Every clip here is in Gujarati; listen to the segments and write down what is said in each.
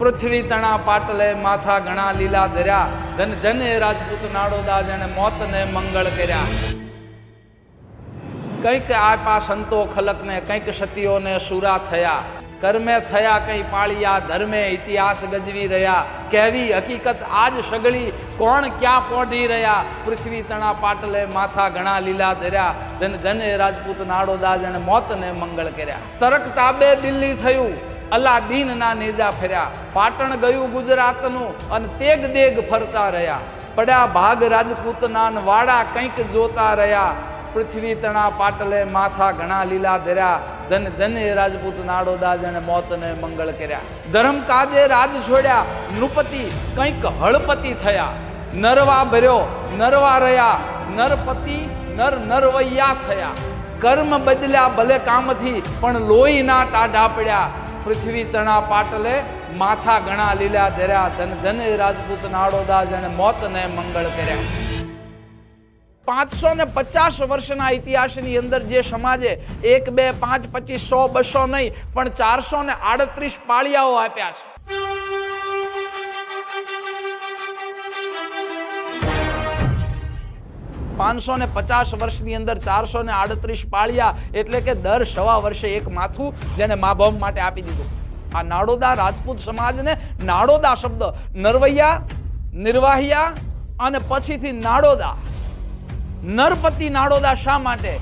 પૃથ્વી તણા પાટલે માથા ઘણા લીલા ધર્યા, ધન ધન એ રાજપૂત નાડોદા જેને મોતને મંગળ કર્યા. કંઈક આપા સંતો ખલકને, કંઈક સતીઓને સુરા થયા, કર્મે થયા કંઈ પાળિયા, ધર્મે ઇતિહાસ ગજવી રહ્યા, કહેવી હકીકત આજ સગળી, કોણ ક્યાં પોઢી રહ્યા. પૃથ્વી તણા પાટલે માથા ઘણા લીલા ધર્યા, ધન ધન એ રાજપૂત નાડોદા જેને મોતને મંગળ કર્યા. તરક તાબે દિલ્હી થયું, અલાદીન ના નેજા ફર્યા, પાટણ ગયું ગુજરાતનું અને તેગ દેગ ફરતા રહ્યા. પડ્યા ભાગ રાજપૂતના વાડા કંઈક જોતા રહ્યા. પૃથ્વી તણા પાટલે માથા ઘણા લીલા ધર્યા, ધન ધન એ રાજપૂત નાડોદા જેને મોતને મંગળ કર્યા. ધર્મ કાજે રાજ છોડ્યા, નૃપતિ કંઈક હળપતિ થયા. નરવા ભર્યો નરવા રહ્યા, નરપતિ નર નરવૈયા થયા. કર્મ બદલ્યા ભલે કામથી, પણ લોહી ના ટાઢા પડ્યા. પૃથ્વી તણા પાટલે માથા ઘણા લીલા ધર્યા, ધન ધન એ રાજપૂત નાડોદા જેને મોતને મંગળ કર્યા. 550 વર્ષના ઇતિહાસની અંદર જે સમાજે 1, 2, 5, 25, 100, 200 નહીં પણ 438 પાળિયાઓ આપ્યા છે. $550 વર્ષની અંદર 438 પાળિયા એટલે કે દર 1.25 વર્ષે એક માથું જેને માભમ માટે આપી દીધું. આ નાડોદા રાજપૂત સમાજને નાડોદા શબ્દ નરવૈયા, નિર્વાહિયા અને પછીથી નાડોદા, નરપતિ નાડોદા શા માટે?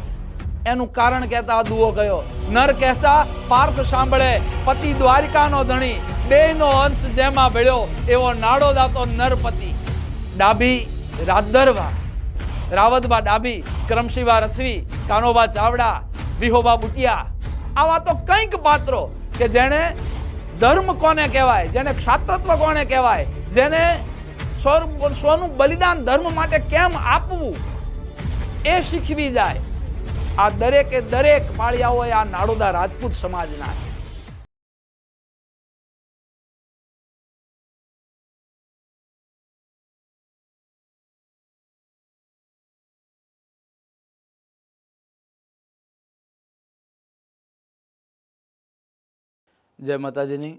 એનું કારણ કહેતા દુઓ ગયો. નર કહેતા પાર્થ સાંભળે, પતિ દ્વારિકાનો ધણી, બેયનો અંશ જેમાં ભળ્યો, એવો નાડોદા તો નરપતિ. ડાભી રાધરવા, રાવતબા ડાભી, કરમશીબા રથવી, કાનોબા ચાવડા, વિહોબા બુટિયા, આવા તો કંઈક પાત્રો કે જેને ધર્મ કોને કહેવાય, જેને ક્ષાત્રત્વ કોને કહેવાય, જેને સ્વનું બલિદાન ધર્મ માટે કેમ આપવું એ શીખવી જાય. આ દરેકે દરેક પાળિયાઓ આ નાડોદા રાજપૂત સમાજના છે. જય માતાજીની.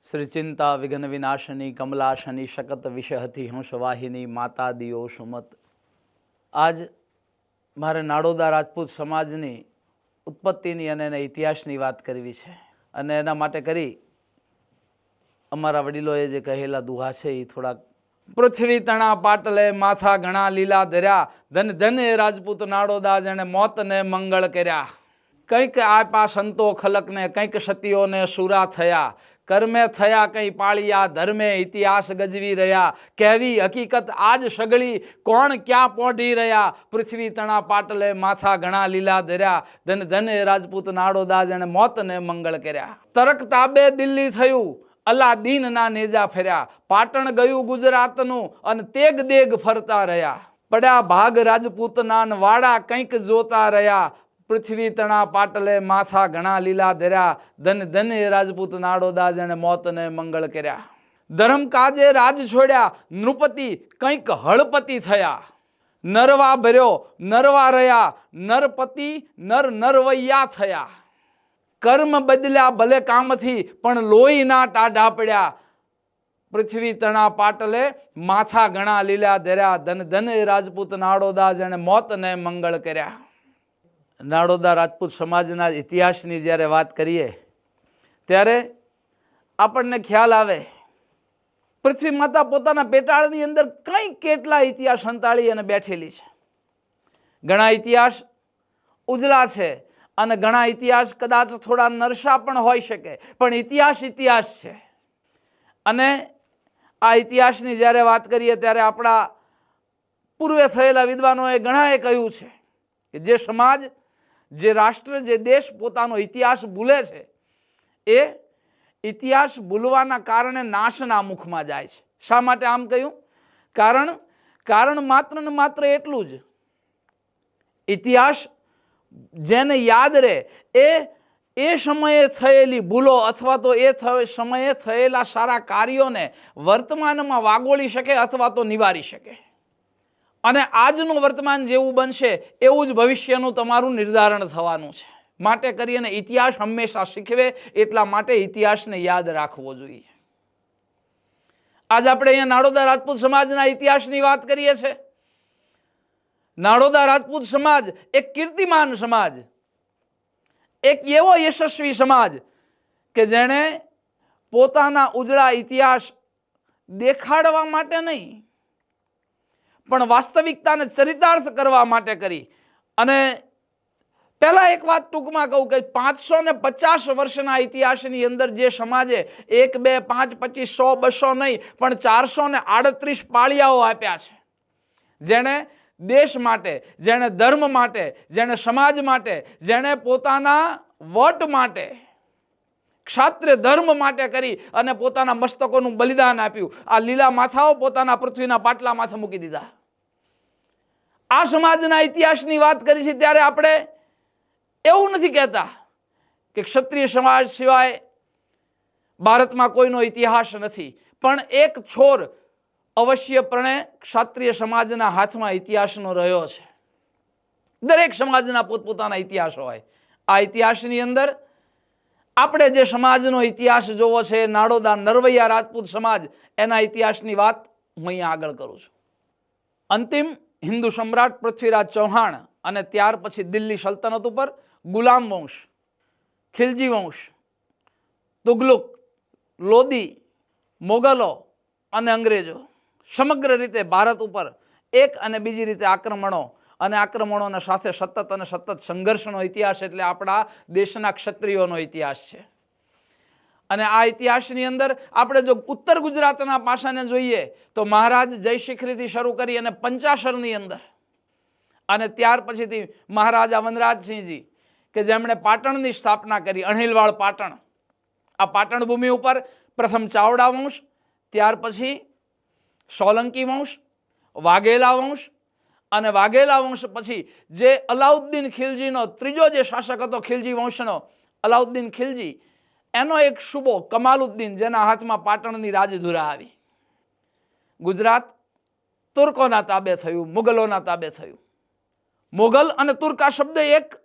શ્રી ચિંતા વિઘ્ન વિનાશની કમલાશની શકત વિષહતી હંસવાહિની માતા દિયો સુમત. આજ મારે નાડોદા રાજપૂત સમાજની ઉત્પત્તિની અને એના ઇતિહાસની વાત કરવી છે. અને એના માટે કરી અમારા વડીલોએ જે કહેલા દુહા છે એ થોડાક. પૃથ્વી તણા પાટલે માથા ઘણા લીલા ધર્યા, ધન ધન એ રાજપૂત નાડોદા જેને મોતને મંગળ કર્યા. કંઈક આપા સંતો ખલકને, કંઈક સતીઓને સુરા થયા, કર્મે થયા કંઈ પાળિયા, ધર્મે ઇતિહાસ ગજવી રહ્યા, કહેવી હકીકત આજ સગળી, કોણ ક્યાં પોઢી રહ્યા. પૃથ્વી તણા પાટલે માથા ઘણા લીલા ધર્યા, ધન ધન એ રાજપૂત નાડોદા જેને મોતને મંગળ કર્યા. તરક તાબે દિલ્હી થયું, અલાદીન ના નેજા ફર્યા, પાટણ ગયું ગુજરાતનું અને તેગ દેગ ફરતા રહ્યા. પડ્યા ભાગ રાજપૂતના વાડા કંઈક જોતા રહ્યા. પૃથ્વી તણા પાટલે માથા ઘણા લીલા ધર્યા, ધન ધન એ રાજપૂત નાડોદા જેને મોતને મંગળ કર્યા. ધર્મ કાજે રાજ છોડ્યા, નૃપતિ કંઈક હળપતિ થયા. નરવા ભર્યો નરવા રહ્યા, નરપતિ નર નરવૈયા થયા. કર્મ બદલ્યા ભલે કામથી, પણ લોહી ના ટાઢા પડ્યા. પૃથ્વી તણા પાટલે માથા ઘણા લીલા ધર્યા, ધન ધન એ રાજપૂત નાડોદા જેને મોતને મંગળ કર્યા. નાડોદા રાજપૂત સમાજના ઇતિહાસની જ્યારે વાત કરીએ ત્યારે આપણને ખ્યાલ આવે પૃથ્વી માતા પોતાના પેટાળની અંદર કંઈ કેટલા ઇતિહાસ સંતાડી અને બેઠેલી છે. ઘણા ઇતિહાસ ઉજળા છે અને ઘણા ઇતિહાસ કદાચ થોડા નરસા પણ હોઈ શકે, પણ ઇતિહાસ ઇતિહાસ છે. અને આ ઇતિહાસની જ્યારે વાત કરીએ ત્યારે આપણા પૂર્વે થયેલા વિદ્વાનોએ ઘણાએ કહ્યું છે કે જે સમાજ, જે રાષ્ટ્ર, જે દેશ પોતાનો ઇતિહાસ ભૂલે છે એ ઇતિહાસ ભૂલવાના કારણે નાશના મુખમાં જાય છે. શા માટે આમ કહ્યું? કારણ માત્ર ને માત્ર એટલું જ, ઇતિહાસ જેને યાદ રહે એ સમયે થયેલી ભૂલો અથવા તો એ સમયે થયેલા સારા કાર્યોને વર્તમાનમાં વાગોળી શકે અથવા તો નિવારી શકે. અને આજનું વર્તમાન જેવું બનશે એવું જ ભવિષ્યનું તમારું નિર્ધારણ થવાનું છે. માટે કરીને ઇતિહાસ હંમેશા શીખવે, એટલા માટે ઇતિહાસને યાદ રાખવો જોઈએ. આજ આપણે અહીંયા નાડોદા રાજપૂત સમાજના ઇતિહાસની વાત કરીએ છીએ. નાડોદા રાજપૂત સમાજ એક કીર્તિમાન સમાજ, એક એવો યશસ્વી સમાજ કે જેણે પોતાના ઉજળા ઇતિહાસ દેખાડવા માટે નહીં પણ વાસ્તવિકતાને ચરિતાર્થ કરવા માટે કરી. અને પહેલા એક વાત ટૂંકમાં કહું કે 550 વર્ષના ઇતિહાસની અંદર જે સમાજે 1, 2, 5, 25, 100, 200 નહીં પણ 438 પાળિયાઓ આપ્યા છે. જેણે દેશ માટે, જેણે ધર્મ માટે, જેણે સમાજ માટે, જેણે પોતાના વટ માટે, ક્ષાત્રિય ધર્મ માટે કરી અને પોતાના મસ્તકોનું બલિદાન આપ્યું. આ લીલા માથાઓ પોતાના પૃથ્વીના પાટલા માથે મૂકી દીધા. આ સમાજના ઇતિહાસની વાત કરી છે ત્યારે આપણે એવું નથી કહેતા કે ક્ષત્રિય સમાજ સિવાય ભારતમાં કોઈનો ઇતિહાસ નથી, પણ એક છોર અવશ્યપણે ક્ષત્રિય સમાજના હાથમાં ઇતિહાસનો રહ્યો છે. દરેક સમાજના પોતપોતાના ઇતિહાસ હોય. આ ઇતિહાસની અંદર આપણે જે સમાજનો ઇતિહાસ જોવો છે, નાડોદા નરવૈયા રાજપૂત સમાજ, એના ઇતિહાસની વાત હું અહીંયા આગળ કરું છું. અંતિમ હિન્દુ સમ્રાટ પૃથ્વીરાજ ચૌહાણ અને ત્યાર પછી દિલ્હી સલ્તનત ઉપર ગુલામ વંશ, ખિલજી વંશ, તુગલુક, લોદી, મોગલો અને અંગ્રેજો સમગ્ર રીતે ભારત ઉપર એક અને બીજી રીતે આક્રમણો અને આક્રમણોના સાથે સતત સંઘર્ષનો ઇતિહાસ એટલે આપણા દેશના ક્ષત્રિયોનો ઇતિહાસ છે. અને આ ઇતિહાસની અંદર આપણે જો ઉત્તર ગુજરાતના પાસાને જોઈએ તો મહારાજ જયશિખરીથી શરૂ કરી અને પંચાસરની અંદર અને ત્યાર પછીથી મહારાજા વનરાજસિંહજી કે જેમણે પાટણની સ્થાપના કરી, અણહિલવાડ પાટણ. આ પાટણ ભૂમિ ઉપર પ્રથમ ચાવડા વંશ, ત્યાર પછી સોલંકી વંશ, વાઘેલા વંશ અને વાઘેલા વંશ પછી જે અલાઉદ્દીન ખિલજીનો ત્રીજો જે શાસક હતો ખિલજી વંશનો, અલાઉદ્દીન ખિલજી, એનો એક સુબો કમાલુદ્દીન જેના હાથમાં પાટણની રાજધુરા આવી. ગુજરાત તુર્કોના તાબે થયું, મુગલોના તાબે થયું. મોગલ અને તુર્ક આ શબ્દ એક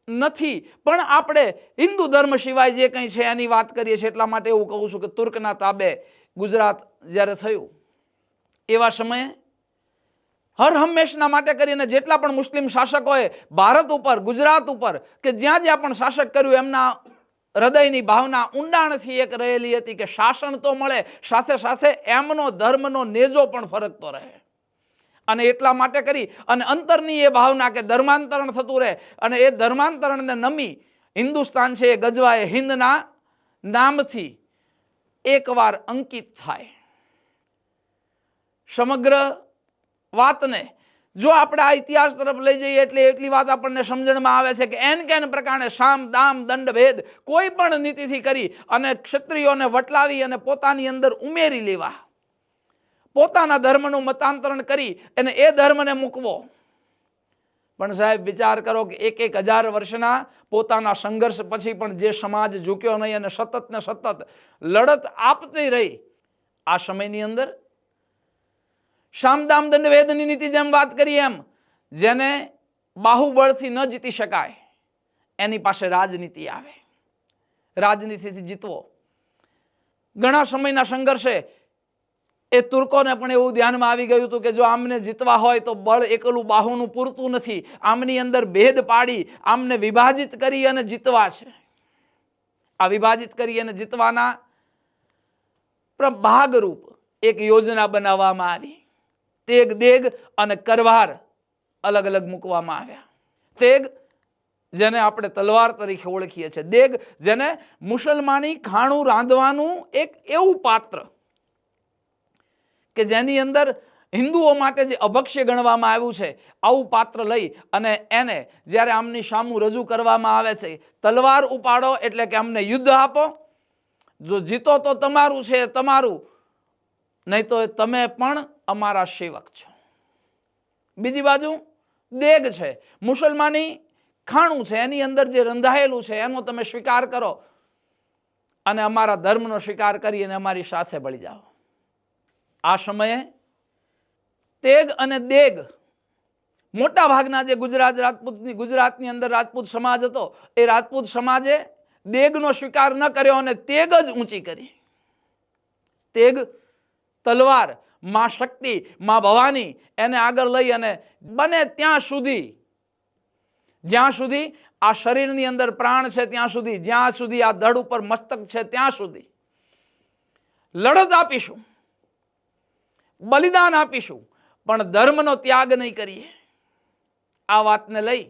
નથી, પણ આપણે હિન્દુ ધર્મ સિવાય જે કંઈ છે એની વાત કરીએ છીએ એટલા માટે એવું કહું છું કે તુર્કના તાબે ગુજરાત જ્યારે થયું એવા સમયે હર હંમેશના માટે કરીને જેટલા પણ મુસ્લિમ શાસકોએ ભારત ઉપર, ગુજરાત ઉપર કે જ્યાં જ્યાં પણ શાસક કર્યું એમના હૃદયની ભાવના ઊંડાણથી એક રહેલી હતી કે શાસન તો મળે, સાથે સાથે એમનો ધર્મનો નેજો પણ ફરકતો રહે. અને એટલા માટે કરી અને અંતરની એ ભાવના કે ધર્માંતરણ થતું રહે અને એ ધર્માંતરણને નમી હિન્દુસ્તાન છે એ ગજવાએ હિન્દના નામથી એકવાર અંકિત થાય. સમગ્ર વાતને જો આપણે આ ઇતિહાસ તરફ લઈ જઈએ એટલે એટલી વાત આપણને સમજણમાં આવે છે કે એન કેન પ્રકારે સામ દામ દંડ ભેદ કોઈ પણ નીતિથી કરી અને ક્ષત્રિયોને વટલાવી અને પોતાની અંદર ઉમેરી લેવા, પોતાના ધર્મનું મતાંતરણ કરી અને એ ધર્મને મૂકવો. પણ સાહેબ વિચાર કરો કે 1,000 વર્ષના પોતાના સંઘર્ષ પછી પણ જે સમાજ ઝૂક્યો નહીં અને સતત ને સતત લડત આપતી રહી. આ સમયની અંદર સામદામ દંડ ભેદની નીતિ જેમ વાત કરી એમ જેને બાહુબળથી ન જીતી શકાય એની પાસે રાજનીતિ આવે. રાજનીતિથી જીતવો. ઘણા સમયના સંઘર્ષે એ તુર્કોને પણ એવું ધ્યાનમાં આવી ગયું હતું કે જો આમને જીતવા હોય તો બળ એકલું બાહુનું પૂરતું નથી, આમની અંદર ભેદ પાડી આમને વિભાજિત કરી અને જીતવા છે. આ વિભાજિત કરી અને જીતવાના ભાગરૂપ એક યોજના બનાવવામાં આવી. તેગ, દેગ અને કરવાર અલગ અલગ મૂકવામાં આવ્યા. તેગ જેને આપણે તલવાર તરીકે ઓળખીએ છીએ, દેગ જેને મુસલમાની ખાણું રાંધવાનું એક એવું પાત્ર કે જેની અંદર હિન્દુઓ માટે જે અભક્ષ્ય ગણવામાં આવ્યું છે, આવું પાત્ર લઈ અને એને જ્યારે આમની સામું રજૂ કરવામાં આવે છે, તલવાર ઉપાડો એટલે કે અમને યુદ્ધ આપો, જો જીતો તો તમારું છે તમારું, નહીં તો તમે પણ અમારા સેવક છો. બીજી બાજુ દેગ છે, મુસલમાની ખાણું છે, એની અંદર જે રંધાયેલું છે એનો તમે સ્વીકાર કરો અને અમારા ધર્મનો સ્વીકાર કરી અને અમારી સાથે ભળી જાઓ. આ સમયે તેગ અને દેગ મોટા ભાગના જે ગુજરાતની અંદર રાજપૂત સમાજ હતો એ રાજપૂત સમાજે દેગનો સ્વીકાર ન કર્યો અને તેગ જ ઊંચી કરી. તેગ તલવાર માં શક્તિ, માં ભવાની એને આગળ લઈ અને બને ત્યાં સુધી, જ્યાં સુધી આ શરીરની અંદર પ્રાણ છે ત્યાં સુધી, જ્યાં સુધી આ ધડ ઉપર મસ્તક છે ત્યાં સુધી લડત આપીશું, બલિદાન આપીશું, પણ ધર્મનો ત્યાગ નહીં કરીએ. આ વાતને લઈ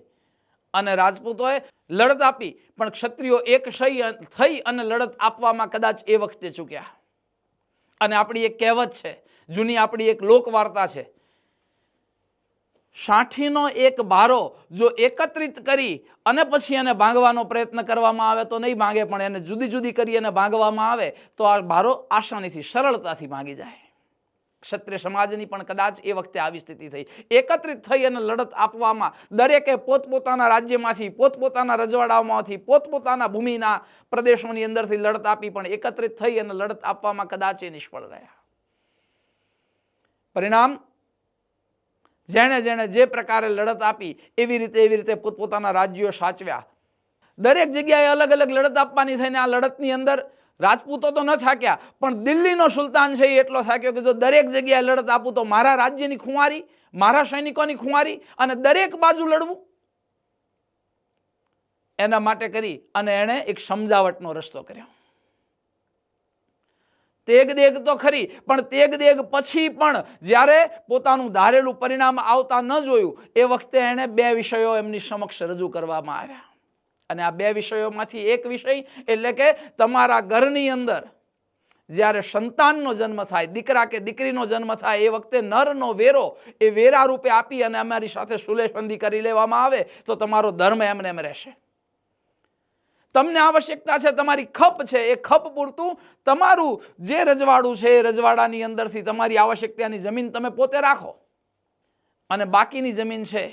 અને રાજપૂતોએ લડત આપી, પણ ક્ષત્રિયો એક થઈ અને લડત આપવામાં કદાચ એ વખતે ચૂક્યા. અને આપણી એક કહેવત છે, જૂની આપણી એક લોક વાર્તા છે, સાઠીનો એક ભારો જો એકત્રિત કરી અને પછી એને ભાંગવાનો પ્રયત્ન કરવામાં આવે તો નહીં ભાંગે, પણ એને જુદી જુદી કરી અને ભાંગવામાં આવે તો આ ભારો આસાનીથી, સરળતાથી ભાંગી જાય. ક્ષત્રિય સમાજની પણ કદાચ એ વખતે આવી સ્થિતિ થઈ. એકત્રિત થઈ અને લડત આપવામાં દરેકે પોતપોતાના રાજ્યમાંથી, પોતપોતાના રજવાડાઓમાંથી, પોતપોતાના ભૂમિના પ્રદેશોની અંદરથી લડત આપી, પણ એકત્રિત થઈ અને લડત આપવામાં કદાચ એ નિષ્ફળ રહ્યા. પરિણામ, જેણે જેણે જે પ્રકારે લડત આપી એવી રીતે પોતપોતાના રાજ્યો સાચવ્યા. દરેક જગ્યાએ અલગ અલગ લડત આપવાની થઈને આ લડતની અંદર રાજપૂતો તો ન થાક્યા, પણ દિલ્હીનો સુલતાન છે એ એટલો થાક્યો કે જો દરેક જગ્યાએ લડત આપું તો મારા રાજ્યની ખુંવારી, મારા સૈનિકોની ખુંવારી અને દરેક બાજુ લડવું, એના માટે કરી અને એણે એક સમજાવટનો રસ્તો કર્યો. તેગ દેગ તો ખરી, પણ તેગ દેગ પછી પણ જ્યારે પોતાનું ધારેલું પરિણામ આવતા ન જોયું એ વખતે એણે બે વિષયો એમની સમક્ષ રજૂ કરવામાં આવ્યા. અને આ બે વિષયોમાંથી એક વિષય એટલે કે તમારા ઘરની અંદર જ્યારે સંતાનનો જન્મ થાય, દીકરા કે દીકરીનો જન્મ થાય, એ વખતે નરનો વેરો એ વેરા રૂપે આપી અને અમારી સાથે સુલેહ સંધિ કરી લેવામાં આવે તો તમારો ધર્મ એમને એમ રહેશે. તમને આવશ્યકતા છે, તમારી ખપ છે, એ ખપ પૂરતું તમારું જે રજવાડું છે એ રજવાડાની અંદરથી તમારી આવશ્યકતાની જમીન તમે પોતે રાખો અને બાકીની જમીન છે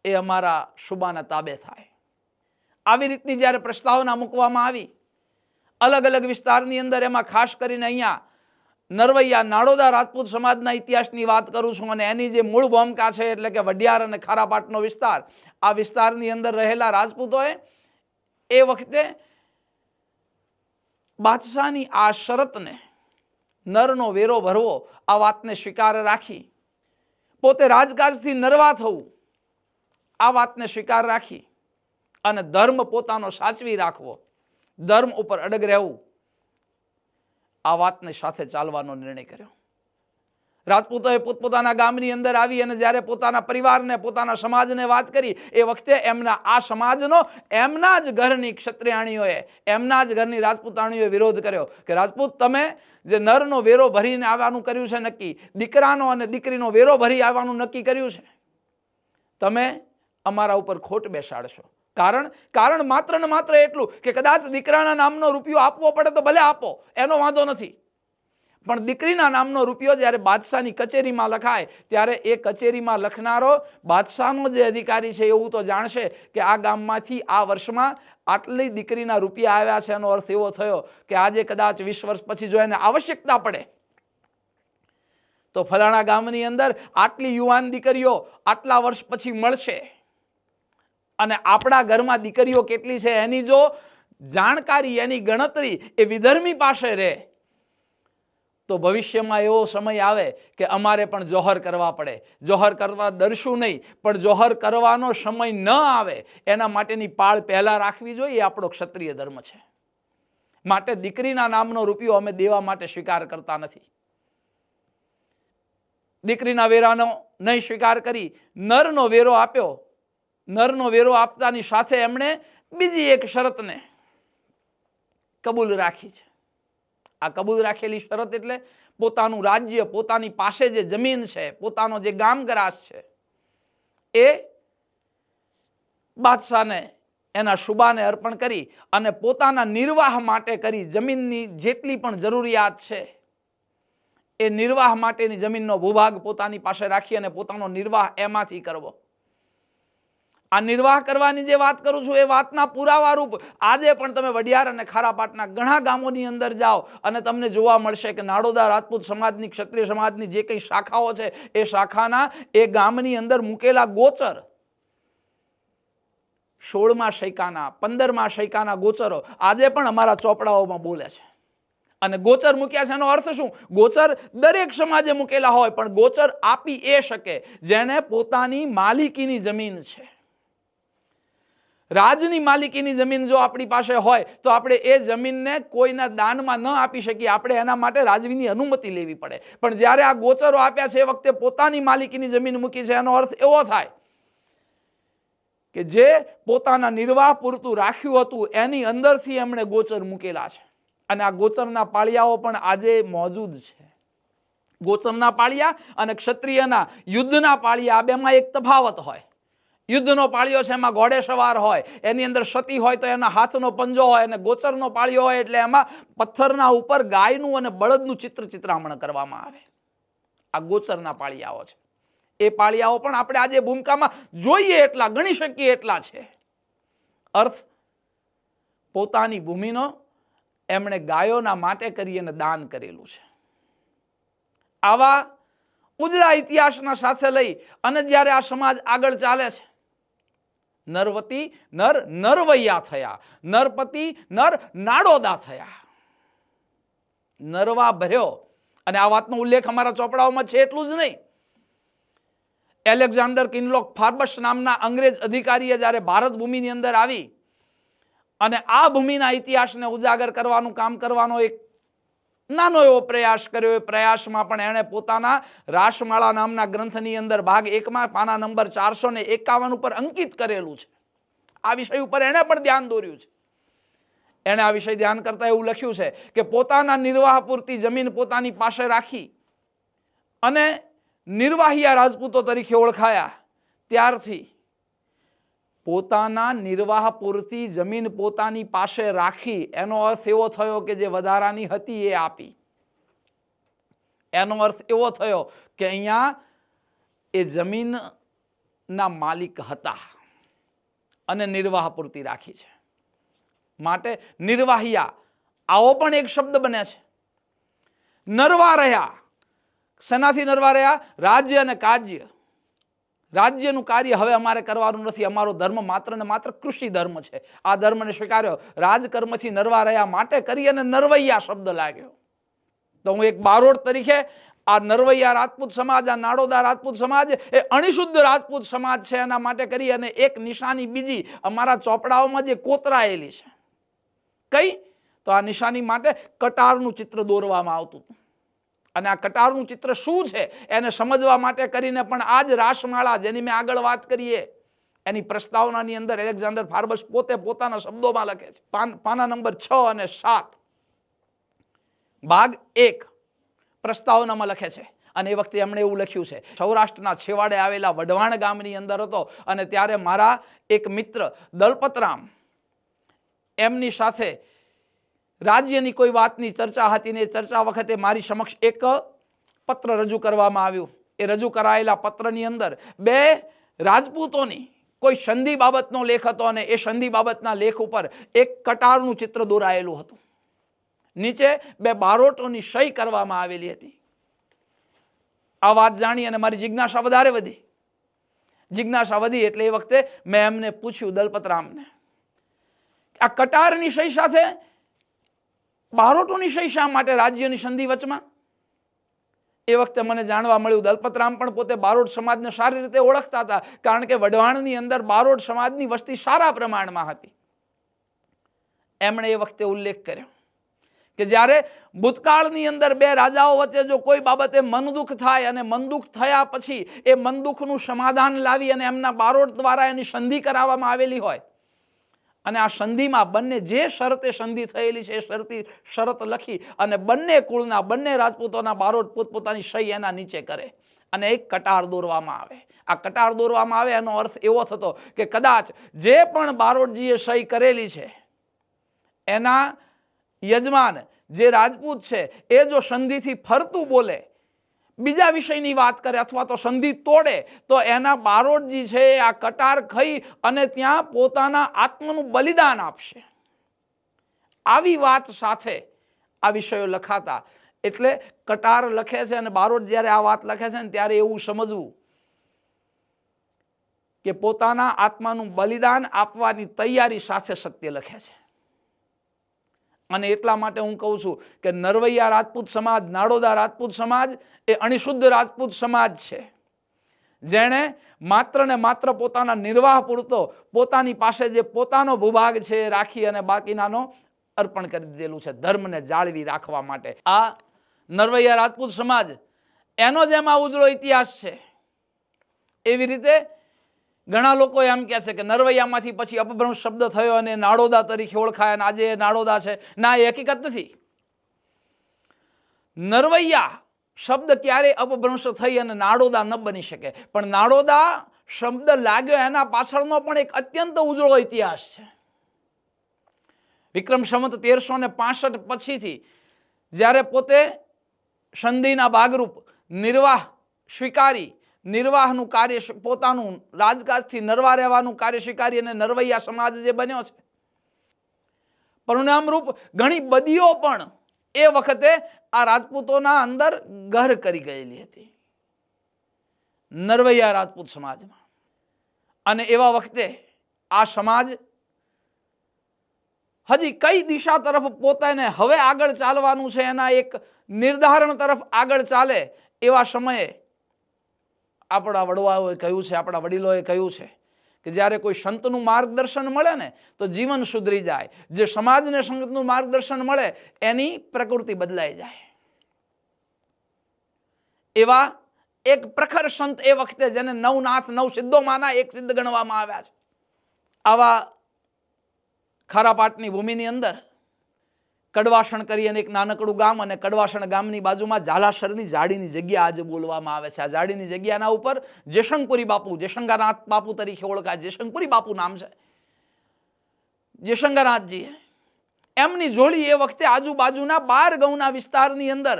એ અમારા સુબાના તાબે થાય. આવી રીતની જ્યારે પ્રસ્તાવના મૂકવામાં આવી અલગ અલગ વિસ્તારની અંદર, એમાં ખાસ કરીને અહીંયા નરવૈયા નાડોદા રાજપૂત સમાજના ઇતિહાસની વાત કરું છું અને એની જે મૂળ ભૂમિકા છે એટલે કે વઢિયાર અને ખારાપાટનો વિસ્તાર, આ વિસ્તારની અંદર રહેલા રાજપૂતોએ એ વખતે બાદશાહની આ શરતને, નરનો વેરો ભરવો, આ વાતને સ્વીકાર રાખી, પોતે રાજકાજથી નરવા થવું, આ વાતને સ્વીકાર રાખી અને ધર્મ પોતાનો સાચવી રાખવો, ધર્મ ઉપર અડગ રહેવું, આ વાતને સાથે ચાલવાનો નિર્ણય કર્યો. રાજપૂતોએ પોતપોતાના ગામની અંદર આવી અને જ્યારે પોતાના પરિવારને, પોતાના સમાજને વાત કરી એ વખતે એમના આ સમાજનો, એમના જ ઘરની ક્ષત્રિયાણીઓએ, એમના જ ઘરની રાજપૂતાણીઓએ વિરોધ કર્યો કે રાજપૂત, તમે જે નરનો વેરો ભરીને આવવાનું કર્યું છે નક્કી, દીકરાનો અને દીકરીનો વેરો ભરી આવવાનું નક્કી કર્યું છે, તમે અમારા ઉપર ખોટ બેસાડશો. કારણ માત્ર ને માત્ર એટલું કે કદાચ દીકરાના નામનો રૂપિયો આપવો પડે તો ભલે આપો, એનો વાંધો નથી, પણ દીકરીના નામનો રૂપિયો જ્યારે બાદશાહની કચેરીમાં લખાય ત્યારે એ કચેરીમાં લખનારો બાદશાહનો જે અધિકારી છે એવું તો જાણશે કે આ ગામમાંથી આ વર્ષમાં આટલી દીકરીના રૂપિયા આવ્યા છે. એનો અર્થ એવો થયો કે આજે કદાચ 20 વર્ષ પછી જો એને આવશ્યકતા પડે તો ફલાણા ગામની અંદર આટલી યુવાન દીકરીઓ આટલા વર્ષ પછી મળશે અને આપણા ઘરમાં દીકરીઓ કેટલી છે એની જો જાણકારી, એની ગણતરી એ વિધર્મી પાસે રહે તો ભવિષ્યમાં એવો સમય આવે કે અમારે પણ જોહર કરવા પડે. જોહર કરવા ડરશું નહીં, પણ જોહર કરવાનો સમય ન આવે એના માટેની પાળ પહેલા રાખવી જોઈએ. આપણો ક્ષત્રિય ધર્મ છે. માટે દીકરીના નામનો રૂપિયો અમે દેવા માટે સ્વીકાર કરતા નથી. દીકરીના વેરાનો નહીં સ્વીકાર કરી નરનો વેરો આપ્યો. નરનો વેરો આપતાની સાથે એમણે બીજી એક શરતને કબૂલ રાખી છે. આ કબૂલ રાખેલી શરત એટલે પોતાનું રાજ્ય, પોતાની પાસે જે જમીન છે, પોતાનો જે ગામગરાસ છે એ બાદશાહને, એના સુબાને અર્પણ કરી અને પોતાના નિર્વાહ માટે કરી, જમીનની જેટલી પણ જરૂરિયાત છે એ નિર્વાહ માટેની જમીનનો ભૂભાગ પોતાની પાસે રાખી અને પોતાનો નિર્વાહ એમાંથી કરવો. આ નિર્વાહ કરવાની જે વાત કરું છું એ વાતના પુરાવા રૂપ આજે પણ તમે વઢિયાર અને ખારાપાટના ઘણા ગામોની અંદર જાઓ અને તમને જોવા મળશે કે નાડોદા રાજપૂત સમાજની, ક્ષત્રિય સમાજની જે કંઈ શાખાઓ છે એ શાખાના એ ગામની અંદર મૂકેલા ગોચર, 16મા સૈકાના, 15મા સૈકાના ગોચરો આજે પણ અમારા ચોપડાઓમાં બોલે છે. અને ગોચર મૂક્યા છે એનો અર્થ શું? ગોચર દરેક સમાજે મૂકેલા હોય, પણ ગોચર આપી એ શકે જેને પોતાની માલિકીની જમીન છે. રાજની માલિકીની જમીન જો આપણી પાસે હોય તો આપણે એ જમીનને કોઈના દાનમાં ન આપી શકીએ, આપણે એના માટે રાજવીની અનુમતિ લેવી પડે. પણ જ્યારે આ ગોચરો આપ્યા છે એ વખતે પોતાની માલિકીની જમીન મૂકી છે, એનો અર્થ એવો થાય કે જે પોતાના નિર્વાહ પૂરતું રાખ્યું હતું એની અંદરથી એમણે ગોચર મૂકેલા છે. અને આ ગોચરના પાળિયાઓ પણ આજે મોજૂદ છે. ગોચરના પાળિયા અને ક્ષત્રિયના યુદ્ધના પાળિયા, આ બેમાં એક તફાવત હોય. યુદ્ધનો પાળિયો છે એમાં ઘોડે સવાર હોય, એની અંદર સતી હોય તો એના હાથનો પંજો હોય, અને ગોચરનો પાળિયો હોય એટલે એમાં પથ્થરના ઉપર ગાયનું અને બળદનું ચિત્રામણ કરવામાં આવે. આ ગોચરના પાળિયાઓ છે. એ પાળિયાઓ પણ આપણે આજે ભૂમિકામાં જોઈએ એટલા, ગણી શકીએ એટલા છે. અર્થ પોતાની ભૂમિનો એમણે ગાયોના માટે કરી અને દાન કરેલું છે. આવા ઉજળા ઇતિહાસના સાથે લઈ અને જ્યારે આ સમાજ આગળ ચાલે છે, નરવતી નર નરવૈયા થયા, નરપતિ નર નાડોદા થયા, નરવા ભર્યો. અને આ વાતનો ઉલ્લેખ અમારા ચોપડાઓમાં છે એટલું જ નહીં. એલેક્ઝાન્ડર કિનલોક ફાર્બસ નામના અંગ્રેજ અધિકારીએ જ્યારે ભારત ભૂમિની અંદર આવી અને આ ભૂમિના ઇતિહાસને ઉજાગર કરવાનું કામ કરવાનો એક નાનો એવો પ્રયાસ કર્યો. એ પ્રયાસમાં પણ એણે પોતાના રાસમાળા નામના ગ્રંથની અંદર ભાગ 1માં પાના નંબર 451 ઉપર અંકિત કરેલું છે. આ વિષય ઉપર એણે પણ ધ્યાન દોર્યું છે. એણે આ વિષય ધ્યાન કરતા એવું લખ્યું છે કે પોતાના નિર્વાહ પૂરતી જમીન પોતાની પાસે રાખી અને નિર્વાહિયા રાજપૂતો તરીકે ઓળખાયા ત્યારથી પોતાના નિર્વાહ પૂરતી જમીન પોતાની પાસે રાખી એનો અર્થ એવો થયો કે જે વધારાની હતી એ આપી. એનો અર્થ એવો થયો કે અહીંયા એ જમીનના માલિક હતા અને નિર્વાહ પૂરતી રાખી છે. માટે નિર્વાહિયા આવો પણ એક શબ્દ બને છે. નરવા રહ્યા. શેનાથી નરવા રહ્યા? રાજ્ય અને કાજ્ય. રાજ્યનું કાર્ય હવે અમારે કરવાનું નથી, અમારો ધર્મ માત્ર ને માત્ર કૃષિ ધર્મ છે. આ ધર્મને સ્વીકાર્યો. રાજકર્મથી નરવા રહ્યા માટે કરી અને નરવૈયા શબ્દ લાગ્યો. તો હું એક બારોટ તરીકે આ નરવૈયા રાજપૂત સમાજ, આ નાડોદા રાજપૂત સમાજ એ અણિશુદ્ધ રાજપૂત સમાજ છે એના માટે કરી અને એક નિશાની બીજી અમારા ચોપડાઓમાં જે કોતરાયેલી છે. કઈ? તો આ નિશાની માટે કટારનું ચિત્ર દોરવામાં આવતું હતું. અને આ કટારનું ચિત્ર શું છે એને સમજવા માટે કરીને પણ આ જ રાસમાળા જેની મેં આગળ વાત કરીએ એની પ્રસ્તાવનાની અંદર એલેક્ઝાન્ડર ફાર્બસ પોતે પોતાના શબ્દોમાં લખે છે. પાના નંબર 6 અને 7 ભાગ 1 પ્રસ્તાવનામાં લખે છે. અને એ વખતે એમણે એવું લખ્યું છે, સૌરાષ્ટ્રના છેવાડે આવેલા વઢવાણ ગામની અંદર હતો અને ત્યારે મારા એક મિત્ર દલપતરામ એમની સાથે રાજ્યની કોઈ વાતની ચર્ચા હતી ને એ ચર્ચા વખતે મારી સમક્ષ એક પત્ર રજૂ કરવામાં આવ્યું. એ રજૂ કરાયેલા પત્રની અંદર બે રાજપૂતોની કોઈ સંધિ બાબતનો લેખ હતો અને એ સંધિ બાબતના લેખ ઉપર એક કટારનું ચિત્ર દોરાયેલું હતું. નીચે બે બારોટોની સહી કરવામાં આવેલી હતી. આ વાત જાણી અને મારી જિજ્ઞાસા વધારે વધી. જિજ્ઞાસા વધી એટલે એ વખતે મેં એમને પૂછ્યું, દલપતરામને, આ કટારની સહી સાથે બારોટોની સહી શા માટે રાજ્યની સંધિ વચમાં? એ વખતે મને જાણવા મળ્યું દલપતરામ પણ પોતે બારોટ સમાજને સારી રીતે ઓળખતા હતા, કારણ કે વઢવાણની અંદર બારોટ સમાજની વસ્તી સારા પ્રમાણમાં હતી. એમણે એ વખતે ઉલ્લેખ કર્યો કે જ્યારે ભૂતકાળની અંદર બે રાજાઓ વચ્ચે જો કોઈ બાબતે મનદુખ થાય અને મનદુખ થયા પછી એ મનદુખનું સમાધાન લાવી અને એમના બારોટ દ્વારા એની સંધિ કરાવવામાં આવેલી હોય અને આ સંધિમાં બંને જે શરતે સંધિ થયેલી છે એ શરત લખી અને બંને કુળના બંને રાજપૂતોના બારોટ પોતપોતાની સહી એના નીચે કરે અને એક કટાર દોરવામાં આવે. આ કટાર દોરવામાં આવે એનો અર્થ એવો થતો કે કદાચ જે પણ બારોટજીએ સહી કરેલી છે એના યજમાન જે રાજપૂત છે એ જો સંધિથી ફરતું બોલે, બીજા વિષયની વાત કરે અથવા તો સંધિ તોડે તો એના બારોટજી છે આ કટાર ખાઈ અને ત્યાં પોતાના આત્મનું બલિદાન આપશે. આવી વાત સાથે આ વિષયો લખાતા. એટલે કટાર લખે છે અને બારોટ જ્યારે આ વાત લખે છે ને ત્યારે એવું સમજવું કે પોતાના આત્માનું બલિદાન આપવાની તૈયારી સાથે સત્ય લખે છે. અને એટલા માટે હું કહું છું કે નરવૈયા રાજપૂત સમાજ, નાડોદા રાજપૂત સમાજ એ અણિશુદ્ધ રાજપૂત સમાજ છે, જેણે માત્ર ને માત્ર પોતાના નિર્વાહ પૂરતો પોતાની પાસે જે પોતાનો ભૂભાગ છે એ રાખી અને બાકીનાનો અર્પણ કરી દીધેલું છે ધર્મને જાળવી રાખવા માટે. આ નરવૈયા રાજપૂત સમાજ એનો જ એમાં ઉજળો ઇતિહાસ છે. એવી રીતે ઘણા લોકો એમ કહે છે કે નરવૈયામાંથી પછી અપભ્રંશ શબ્દ થયો અને નાડોદા તરીકે ઓળખાય અને આજે નાડોદા છે. ના, એ હકીકત નથી. નરવૈયા શબ્દ ક્યારે અપભ્રંશ થઈ અને નાડોદા ન બની શકે, પણ નાડોદા શબ્દ લાગ્યો એના પાછળનો પણ એક અત્યંત ઉજળો ઇતિહાસ છે. વિક્રમ સંવત 1365 પછીથી જ્યારે પોતે સંધિના ભાગરૂપ નિર્વાહ સ્વીકારી, નિર્વાહનું કાર્ય પોતાનું રાજકાજથી નરવા રહેવાનું કાર્ય સ્વીકારી અને નરવૈયા સમાજ જે બન્યો છે, પરિણામરૂપ ઘણી બદીઓ પણ એ વખતે આ રાજપૂતોના અંદર ઘર કરી ગયેલી હતી નરવૈયા રાજપૂત સમાજમાં. અને એવા વખતે આ સમાજ હજી કઈ દિશા તરફ પોતાને હવે આગળ ચાલવાનું છે એના એક નિર્ધારણ તરફ આગળ ચાલે એવા સમયે આપણા વડવાઓએ કહ્યું છે, આપણા વડીલોએ કહ્યું છે કે જ્યારે કોઈ સંતનું માર્ગદર્શન મળે ને તો જીવન સુધરી જાય. જે સમાજને સંતનું માર્ગદર્શન મળે એની પ્રકૃતિ બદલાઈ જાય. એવા એક પ્રખર સંત એ વખતે જેને નવનાથ, નવ સિદ્ધોમાંના એક સિદ્ધ ગણવામાં આવ્યા છે, આવા ખારાપાટની ભૂમિની અંદર કડવાસણ કરી અને એક નાનકડું ગામ, અને કડવાસણ ગામની બાજુમાં ઝાલાસરની જાડીની જગ્યા આજે બોલવામાં આવે છે. આ જાડીની જગ્યાના ઉપર જયશંકપુરી બાપુ, જયશંકરનાથ બાપુ તરીકે ઓળખાય, જયશંકપુરી બાપુ નામ છે, જયશંકરનાથજી, એમની જોડી એ વખતે આજુબાજુના 12 ગૌના વિસ્તારની અંદર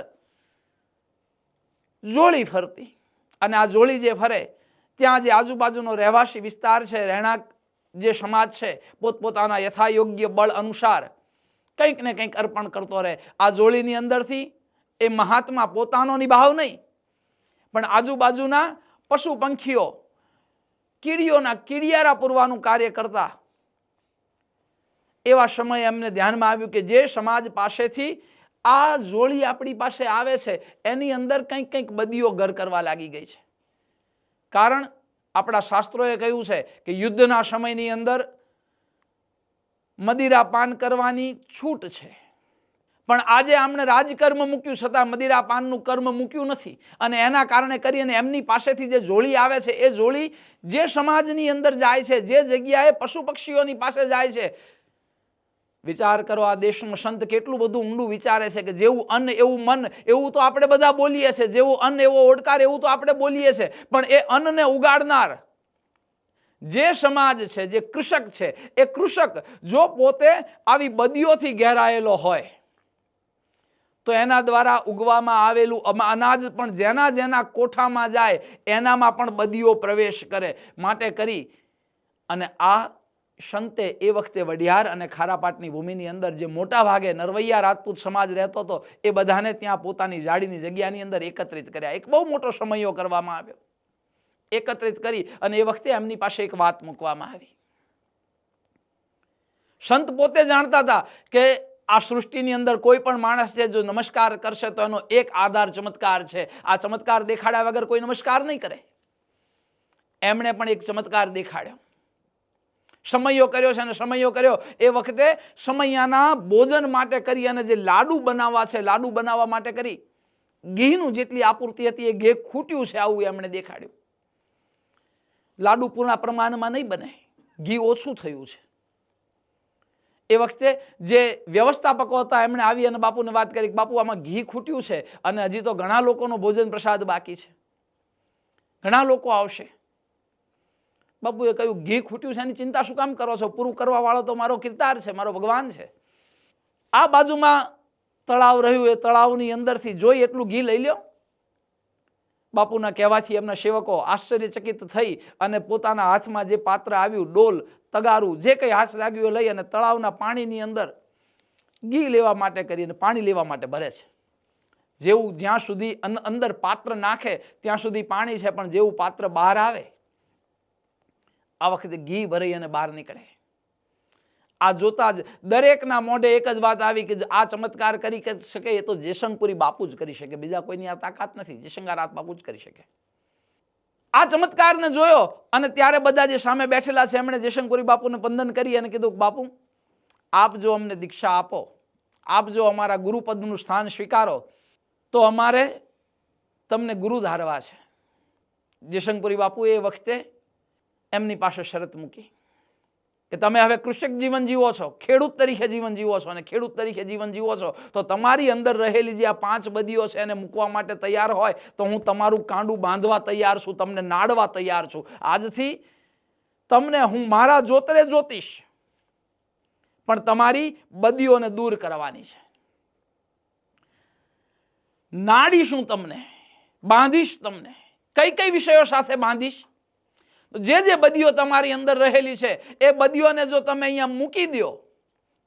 જોડી ફરતી. અને આ જોડી જે ફરે ત્યાં જે આજુબાજુનો રહેવાસી વિસ્તાર છે, રહેણાંક જે સમાજ છે, પોતપોતાના યથાયોગ્ય બળ અનુસાર કંઈક ને કંઈક અર્પણ કરતો રહે. આ જોડીની અંદરથી એ મહાત્મા પોતાનો નિભાવ નહીં, પણ આજુબાજુના પશુ પંખીઓ, કીડીઓના કીડિયારા પૂરવાનું કાર્ય કરતા. એવા સમયે એમને ધ્યાનમાં આવ્યું કે જે સમાજ પાસેથી આ જોડી આપણી પાસે આવે છે એની અંદર કંઈક કંઈક બદીઓ ઘર કરવા લાગી ગઈ છે. કારણ આપણા શાસ્ત્રોએ કહ્યું છે કે યુદ્ધના સમયની અંદર મદિરા પાન કરવાની છૂટ છે, પણ આજે આમણે રાજકર્મ મૂક્યું છતાં મદિરા પાનનું કર્મ મૂક્યું નથી. અને એના કારણે કરીને એમની પાસેથી જે જોડી આવે છે એ જોડી જે સમાજની અંદર જાય છે, જે જગ્યાએ પશુ પક્ષીઓની પાસે જાય છે, વિચાર કરો આ દેશમાં સંત કેટલું બધું ઊંડું વિચારે છે કે જેવું અન્ન એવું મન, એવું તો આપણે બધા બોલીએ છીએ, જેવું અન્ન એવો ઓડકાર, એવું તો આપણે બોલીએ છીએ, પણ એ અન્નને ઉગાડનાર જે સમાજ છે, જે કૃષક છે, એ કૃષક જો પોતે આવી બદીઓથી ઘેરાયેલો હોય તો એના દ્વારા ઉગવામાં આવેલું અનાજ પણ જેના જેના કોઠામાં જાય એનામાં પણ બદીઓ પ્રવેશ કરે. માટે કરી અને આ સંતે એ વખતે વડિયાર અને ખારાપાટની ભૂમિની અંદર જે મોટા ભાગે નરવૈયા રાજપૂત સમાજ રહેતો હતો એ બધાને ત્યાં પોતાની જાડીની જગ્યાની અંદર એકત્રિત કર્યા. એક બહુ મોટો સમયો કરવામાં આવ્યો. એકત્રિત કરી અને એ વખતે એમની પાસે એક વાત મૂકવામાં આવી. સંત પોતે જાણતા હતા કે આ સૃષ્ટિની અંદર કોઈ પણ માણસ છે જો નમસ્કાર કરશે તો એનો એક આધાર ચમત્કાર છે. આ ચમત્કાર દેખાડ્યા વગર કોઈ નમસ્કાર નહીં કરે. એમણે પણ એક ચમત્કાર દેખાડ્યો, સમયો કર્યો છે. અને સમયો કર્યો એ વખતે સમયાના ભોજન માટે કરી અને જે લાડુ બનાવવા છે, લાડુ બનાવવા માટે કરી ઘીનું જેટલી આપૂર્તિ હતી એ ઘી ખૂટ્યું છે, આવું એમણે દેખાડ્યું. લાડુ પૂર્ણ પ્રમાણમાં નહીં બને, ઘી ઓછું થયું છે. એ વખતે જે વ્યવસ્થાપકો હતા એમણે આવી અને બાપુને વાત કરી કે બાપુ આમાં ઘી ખૂટ્યું છે અને હજી તો ઘણા લોકોનો ભોજન પ્રસાદ બાકી છે, ઘણા લોકો આવશે. બાપુએ કહ્યું ઘી ખૂટ્યું છે એની ચિંતા શું કામ કરો છો? પૂરું કરવા વાળો તો મારો કિરદાર છે, મારો ભગવાન છે. આ બાજુમાં તળાવ રહ્યું, એ તળાવની અંદરથી જોઈ એટલું ઘી લઈ લ્યો. બાપુના કહેવાથી એમના સેવકો આશ્ચર્યચકિત થઈ અને પોતાના હાથમાં જે પાત્ર આવ્યું, ડોલ, તગારું, જે કંઈ હાથ લાગ્યું લઈ અને તળાવના પાણીની અંદર ઘી લેવા માટે કરીને પાણી લેવા માટે ભરે છે. જેવું જ્યાં સુધી અંદર પાત્ર નાખે ત્યાં સુધી પાણી છે, પણ જેવું પાત્ર બહાર આવે, આ વખતે ઘી ભરાઈ અને બહાર નીકળે. આ જોતા જ દરેકના મોઢે એક જ વાત આવી કે આ ચમત્કાર કરી શકે એ તો જયશંકપુરી બાપુ જ કરી શકે, બીજા કોઈની આ તાકાત નથી, જયશંકર બાપુ જ કરી શકે. આ ચમત્કારને જોયો અને ત્યારે બધા જે સામે બેઠેલા છે એમણે જયશંકપુરી બાપુને વંદન કરી અને કીધું, બાપુ આપ જો અમને દીક્ષા આપો, આપ જો અમારા ગુરુપદનું સ્થાન સ્વીકારો તો અમારે તમને ગુરુ ધારવા છે. જયશંકપુરી બાપુ એ વખતે એમની પાસે શરત મૂકી કે તમે હવે કૃષક જીવન જીવો છો, ખેડૂત તરીકે જીવન જીવો છો, અને ખેડૂત તરીકે જીવન જીવો છો તો તમારી અંદર રહેલી જે આ 5 બદીઓ છે એને મૂકવા માટે તૈયાર હોય તો હું તમારું કાંડું બાંધવા તૈયાર છું, તમને નાડવા તૈયાર છું. આજથી તમને હું મારા જોતરે જોતીશ, પણ તમારી બદીઓને દૂર કરવાની છે. નાડીશ હું તમને, બાંધીશ તમને. કઈ કઈ વિષયો સાથે બાંધીશ? જે બદીઓ તમારી અંદર રહેલી છે એ બદીઓને જો તમે અહીંયા મૂકી દો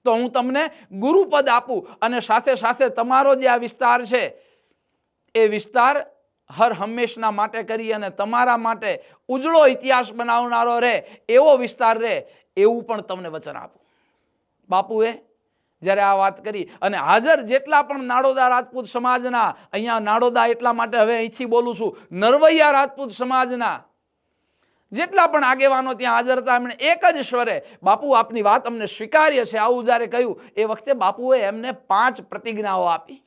તો હું તમને ગુરુપદ આપું, અને સાથે સાથે તમારો જે આ વિસ્તાર છે એ વિસ્તાર હર હંમેશના માટે કરી અને તમારા માટે ઉજળો ઇતિહાસ બનાવનારો રહે એવો વિસ્તાર રહે એવું પણ તમને વચન આપું. બાપુએ જ્યારે આ વાત કરી અને હાજર જેટલા પણ નાડોદા રાજપૂત સમાજના, અહીંયા નાડોદા એટલા માટે હવે અહીંથી બોલું છું, નરવૈયા રાજપૂત સમાજના જેટલા પણ આગેવાનો ત્યાં હાજર હતા એમણે એક જ સ્વરે બાપુ આપની વાત અમને સ્વીકાર્ય છે આવું જ્યારે કહ્યું એ વખતે બાપુએ એમને 5 પ્રતિજ્ઞાઓ આપી.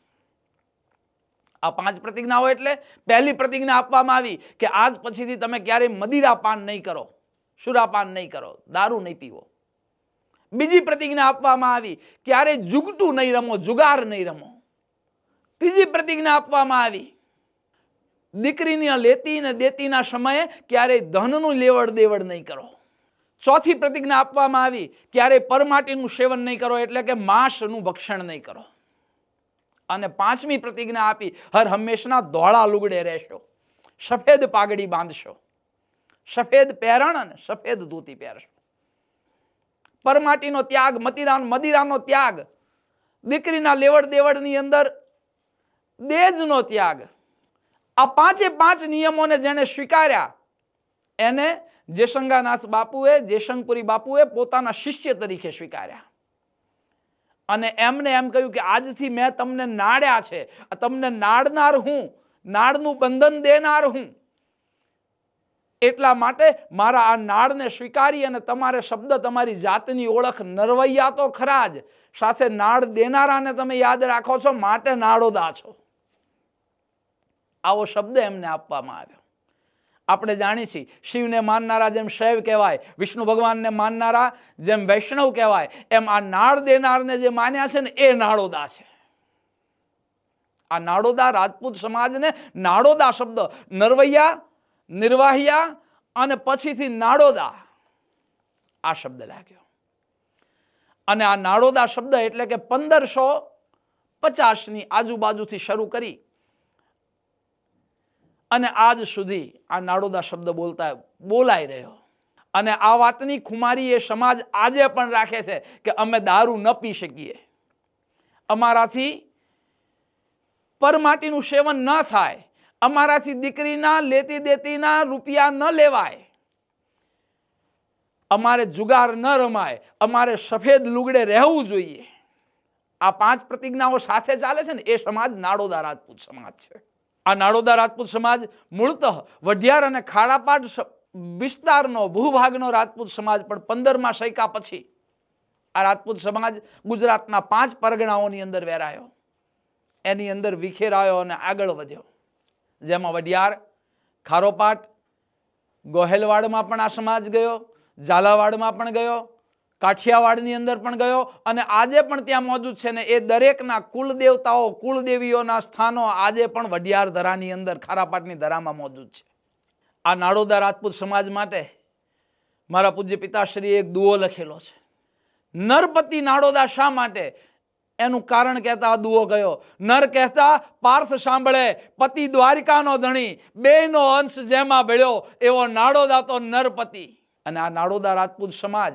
આ 5 પ્રતિજ્ઞાઓ એટલે પહેલી પ્રતિજ્ઞા આપવામાં આવી કે આજ પછીથી તમે ક્યારેય મદિરા પાન નહીં કરો, સુરાપાન નહીં કરો, દારૂ નહીં પીવો. બીજી પ્રતિજ્ઞા આપવામાં આવી ક્યારેય જુગતું નહીં રમો, જુગાર નહીં રમો. ત્રીજી પ્રતિજ્ઞા આપવામાં આવી દીકરીની લેતી ને દેતીના સમયે ક્યારેય ધનનું લેવડ દેવડ નહીં કરો. ચોથી પ્રતિજ્ઞા આપવામાં આવી ક્યારેય પરમાટીનું સેવન નહીં કરો, એટલે કે માંસનું ભક્ષણ નહીં કરો. અને 5મી પ્રતિજ્ઞા આપી હર હંમેશના ધોળા લુગડે રહેશો, સફેદ પાઘડી બાંધશો, સફેદ પહેરણ અને સફેદ ધોતી પહેરશો. પરમાટીનો ત્યાગ, મદિરાનો ત્યાગ, દીકરીના લેવડ દેવડની અંદર દેજનો ત્યાગ. આ 5 નિયમોને જેને સ્વીકાર્યા એને જયશંગાનાથ બાપુએ, જયશંકપુરી બાપુએ પોતાના શિષ્ય તરીકે સ્વીકાર્યા અને એમને એમ કહ્યું કે આજથી મેં તમને નાડ્યા છે, તમને નાડનાર હું, નાડનું બંધન દેનાર હું. એટલા માટે મારા આ નાડને સ્વીકારી અને તમારે શબ્દ, તમારી જાતની ઓળખ નરવૈયા તો ખરા જ, સાથે નાડ દેનારાને તમે યાદ રાખો છો માટે નાડોદા છો. આવો શબ્દ એમને આપવામાં આવ્યો. આપણે જાણીએ છીએ શિવને માનનારા જેમ શૈવ કહેવાય, વિષ્ણુ ભગવાનને માનનારા જેમ વૈષ્ણવ કહેવાય, એમ આ નાડ દેનારને જે માન્યા છે ને એ નાડોદા છે. આ નાડોદા રાજપૂત સમાજને નાડોદા શબ્દ, નરવૈયા, નિર્વાહિયા અને પછીથી નાડોદા આ શબ્દ લાગ્યો. અને આ નાડોદા શબ્દ એટલે કે 1550ની આજુબાજુથી શરૂ કરી અને આજ સુધી આ નાડોદા શબ્દ બોલાઈ રહ્યો. અને આ વાતની ખુમારી એ સમાજ આજે પણ રાખે છે કે અમે દારૂ ન પી શકીએ, અમારાથી પરમાટીનું સેવન ન થાય, અમારાથી દીકરીના લેતી દેતીના રૂપિયા ન લેવાય, અમારે જુગાર ન રમાય, અમારે સફેદ લુગડે રહેવું જોઈએ. આ 5 પ્રતિજ્ઞાઓ સાથે ચાલે છે ને એ સમાજ નાડોદા રાજપૂત સમાજ છે. આ નાડોદા રાજપૂત સમાજ મૂળતઃ વઢિયાર અને ખાડાપાડ વિસ્તારનો ભૂભાગનો રાજપૂત સમાજ, પણ 15મા સૈકા પછી આ રાજપૂત સમાજ ગુજરાતના 5 પરગણાઓની અંદર વેરાયો, એની અંદર વિખેરાયો અને આગળ વધ્યો. જેમાં વઢિયાર, ખારોપાટ, ગોહેલવાડમાં પણ આ સમાજ ગયો, ઝાલાવાડમાં પણ ગયો, કાઠિયાવાડની અંદર પણ ગયો અને આજે પણ ત્યાં મોજૂદ છે. ને એ દરેકના કુલ દેવતાઓ, કુળદેવીઓના સ્થાનો આજે પણ વઢિયાર ધરાની અંદર, ખારાપાટની ધરામાં મોજૂદ છે. આ નાડોદા રાજપૂત સમાજ માટે મારા પૂજ્ય પિતાશ્રીએ એક દુઓ લખેલો છે. નરપતિ નાડોદા શા માટે? એનું કારણ કહેતા દુઓ ગયો. નર કહેતા પાર્થ સાંભળે, પતિ દ્વારિકાનો ધણી, બેનો અંશ જેમાં ભળ્યો, એવો નાડોદા તો નરપતિ. અને આ નાડોદા રાજપૂત સમાજ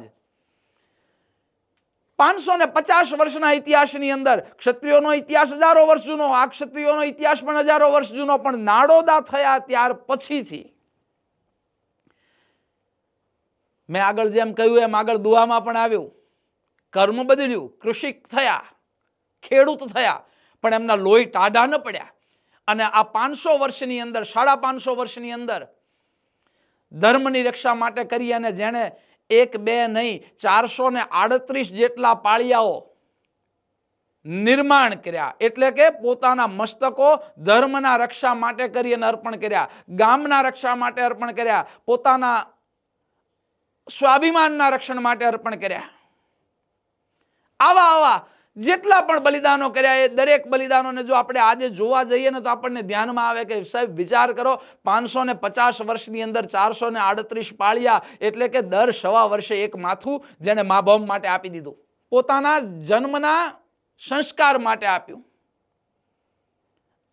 550 વર્ષના ઇતિહાસની અંદર, ક્ષત્રિયોનો ઇતિહાસ હજારો વર્ષ જૂનો, આ ક્ષત્રિયોનો ઇતિહાસ પણ હજારો વર્ષ જૂનો, પણ નાડોદા થયા ત્યાર પછીથી મેં આગળ જેમ કહ્યું એમ આગળ દુઆમાં પણ આવ્યું કર્મ બદલ્યું, કૃષિક થયા, ખેડૂત થયા, પણ એમના લોહી ટાઢા ન પડ્યા. અને આ 500 વર્ષની અંદર, 550 વર્ષની અંદર ધર્મની રક્ષા માટે કરી અને જેણે 1 2 નહીં 438 જેટલા પાળિયાઓ નિર્માણ કર્યા, એટલે કે પોતાના મસ્તકો ધર્મના રક્ષા માટે કરી અને અર્પણ કર્યા, ગામના રક્ષા માટે અર્પણ કર્યા, પોતાના સ્વાભિમાનના રક્ષણ માટે અર્પણ કર્યા. આવા જેટલા પણ બલિદાનો કર્યા, એ દરેક બલિદાનોને જો આપણે આજે જોવા જઈએ ને તો આપણને ધ્યાનમાં આવે કે સાહેબ વિચાર કરો, 550 વર્ષની અંદર 438 પાળિયા, એટલે કે દર 1.25 વર્ષે એક માથું જેને મા બાપ માટે આપી દીધું, પોતાના જન્મના સંસ્કાર માટે આપ્યું.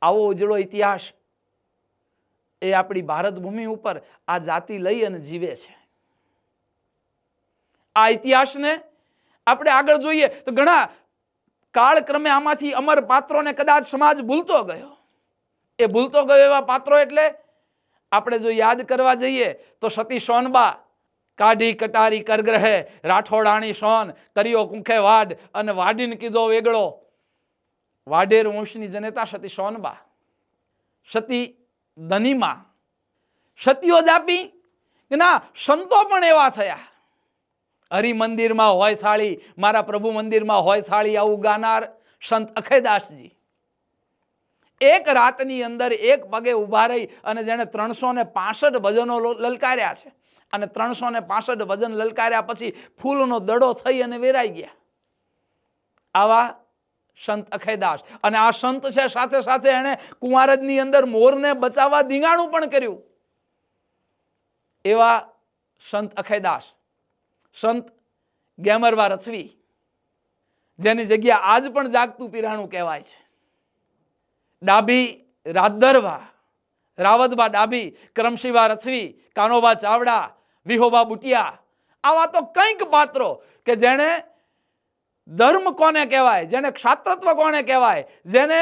આવો ઉજળો ઇતિહાસ એ આપણી ભારત ભૂમિ ઉપર આ જાતિ લઈ અને જીવે છે. આ ઇતિહાસને આપણે આગળ જોઈએ તો ઘણા કાળક્રમે આમાંથી અમર પાત્રોને કદાચ સમાજ ભૂલતો ગયો. એ ભૂલતો ગયો એવા પાત્રો એટલે આપણે જો યાદ કરવા જઈએ તો સતી સોનબા, કાઢી કટારી કરગ્રહે, રાઠોડાણી સોન, કર્યો કુંખે વાડ, અને વાડીને કીધો વેગળો. વાડેર વંશની જનેતા સતી સોનબા, સતી ધનીમાં. સતીઓ જ આપી કે ના, સંતો પણ એવા થયા. હરિ મંદિરમાં હોય થાળી, મારા પ્રભુ મંદિરમાં હોય થાળી, આવું ગાનાર સંત અખેદાસજી એક રાતની અંદર એક પગે ઉભા રહી અને જેણે 365 ભજનો લલકાર્યા છે. અને 365 ભજન લલકાર્યા પછી ફૂલનો દડો થઈ અને વેરાઈ ગયા. આવા સંત અખેદાસ. અને આ સંત છે, સાથે સાથે એણે કુંવારજની અંદર મોરને બચાવવા ધીંગાણું પણ કર્યું. એવા સંત અખેદાસ. સંત ગેમરવા રથવી, જેની જગ્યા આજ પણ જાગતું પીરાણું કહેવાય છે. ડાભી રાદરવા, રાવતબા ડાભી, કરમશીવા રથવી, કાનોબા ચાવડા, વિહોબા બુટિયા, આવા તો કંઈક પાત્રો કે જેણે ધર્મ કોને કહેવાય, જેને ક્ષાત્રત્વ કોને કહેવાય, જેને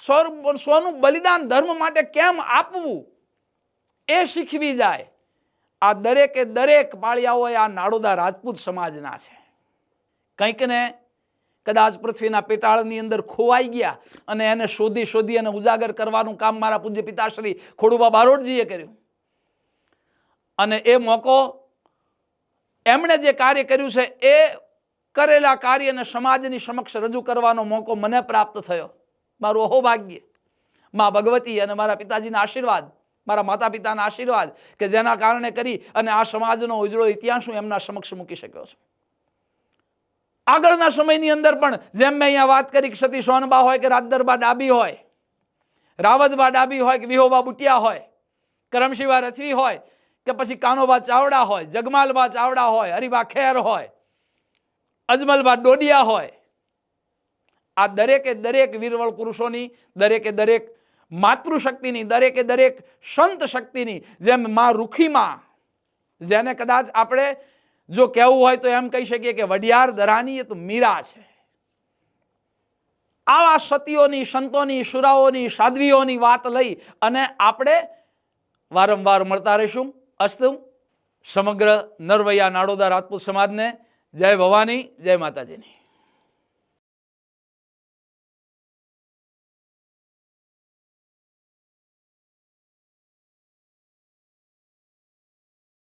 સ્વનું બલિદાન ધર્મ માટે કેમ આપવું એ શીખવી જાય. આ દરેકે દરેક પાળિયાઓ આ નાડોદા રાજપૂત સમાજના છે. કંઈક ને કદાચ પૃથ્વીના પેટાળની અંદર ખોવાઈ ગયા અને એને શોધી અને ઉજાગર કરવાનું કામ મારા પૂજ્ય પિતાશ્રી ખોડુબા બારોટજીએ કર્યું. અને એ મોકો, એમણે જે કાર્ય કર્યું છે એ કરેલા કાર્યને સમાજની સમક્ષ રજૂ કરવાનો મોકો મને પ્રાપ્ત થયો. મારું અહોભાગ્ય. મા ભગવતી અને મારા પિતાજીના આશીર્વાદ, મારા માતા પિતાના આશીર્વાદ કે જેના કારણે કરી અને આ સમાજનો ઉજળો ઇતિહાસ હું એમના સમક્ષ મૂકી શક્યો છું. આગળના સમયની અંદર પણ જેમ મેં અહીંયા વાત કરી કે સતી સોનબા હોય કે રાદરબા ડાબી હોય, રાવતબા ડાબી હોય કે વિહોબા બુટિયા હોય, કરમશીવા રથવી હોય કે પછી કાનોબા ચાવડા હોય, જગમાલબા ચાવડા હોય, હરિબા ખેર હોય, અજમલબા ડોડિયા હોય, આ દરેકે દરેક વીરવળ પુરુષોની, દરેકે દરેક માતૃશક્તિની, દરેકે દરેક સંત શક્તિની, જેમ માં રૂખીમાં, જેને કદાચ આપણે જો કહેવું હોય તો એમ કહી શકીએ કે વડિયાર દરાની એ તો મીરા છે. આવા સતીઓની, સંતોની, શુરાઓની, સાધ્વીઓની વાત લઈ અને આપણે વારંવાર મળતા રહીશું. અસ્તુ. સમગ્ર નરવૈયા નાડોદા રાજપૂત સમાજને જય ભવાની, જય માતાજીની.